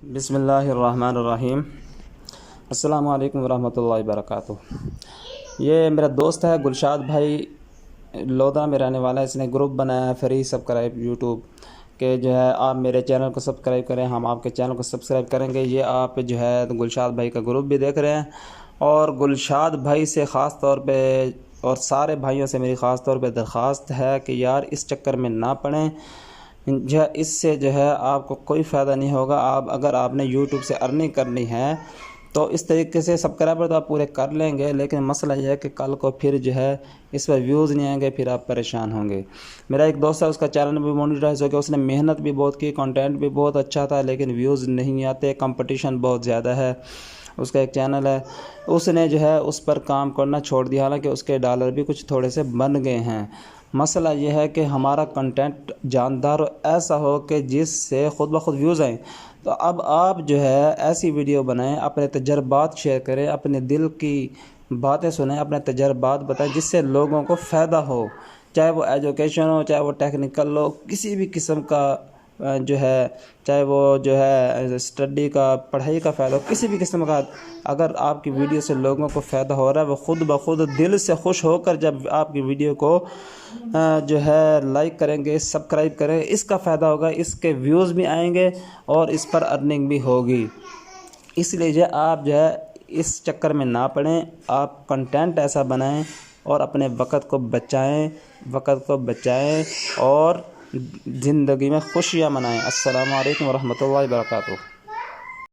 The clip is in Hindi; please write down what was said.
बिस्मिल्लाहिर्रहमानिर्रहीम। अस्सलामु अलैकुम वरहमतुल्लाहि वबरकातुह। ये मेरा दोस्त है गुलशाद भाई, लोधा में रहने वाला है। इसने ग्रुप बनाया है फ्री सब्सक्राइब यूट्यूब के, जो है आप मेरे चैनल को सब्सक्राइब करें, हम आपके चैनल को सब्सक्राइब करेंगे। ये आप जो है गुलशाद भाई का ग्रुप भी देख रहे हैं, और गुलशाद भाई से ख़ास तौर पे और सारे भाइयों से मेरी ख़ास तौर पे दरख्वास्त है कि यार इस चक्कर में ना पड़ें। जो है इससे जो है आपको कोई फ़ायदा नहीं होगा। आप अगर आपने यूट्यूब से अर्निंग करनी है तो इस तरीके से सब्सक्राइबर तो आप पूरे कर लेंगे, लेकिन मसला यह है कि कल को फिर जो है इस पर व्यूज़ नहीं आएंगे, फिर आप परेशान होंगे। मेरा एक दोस्त है, उसका चैनल भी मोनेटाइज हो गया, उसने मेहनत भी बहुत की, कंटेंट भी बहुत अच्छा था, लेकिन व्यूज़ नहीं आते, कंपटीशन बहुत ज़्यादा है। उसका एक चैनल है, उसने जो है उस पर काम करना छोड़ दिया, हालांकि उसके डॉलर भी कुछ थोड़े से बन गए हैं। मसला यह है कि हमारा कंटेंट जानदार और ऐसा हो कि जिससे ख़ुद ब खुद व्यूज़ आएँ। तो अब आप जो है ऐसी वीडियो बनाएं, अपने तजर्बात शेयर करें, अपने दिल की बातें सुनें, अपने तजर्बात बताएं, जिससे लोगों को फ़ायदा हो, चाहे वो एजुकेशन हो, चाहे वो टेक्निकल हो, किसी भी किस्म का जो है, चाहे वो जो है स्टडी का, पढ़ाई का फ़ायदा हो, किसी भी किस्म का। अगर आपकी वीडियो से लोगों को फ़ायदा हो रहा है, वो ख़ुद ब खुद दिल से खुश होकर जब आपकी वीडियो को जो है लाइक करेंगे, सब्सक्राइब करें, इसका फ़ायदा होगा, इसके व्यूज़ भी आएंगे और इस पर अर्निंग भी होगी। इसलिए जो आप जो है इस चक्कर में ना पड़ें, आप कंटेंट ऐसा बनाएं और अपने वक़्त को बचाएं और ज़िंदगी में खुशियाँ मनाएं। अस्सलामु अलैकुम वरहमतुल्लाहि वबरकातुहू।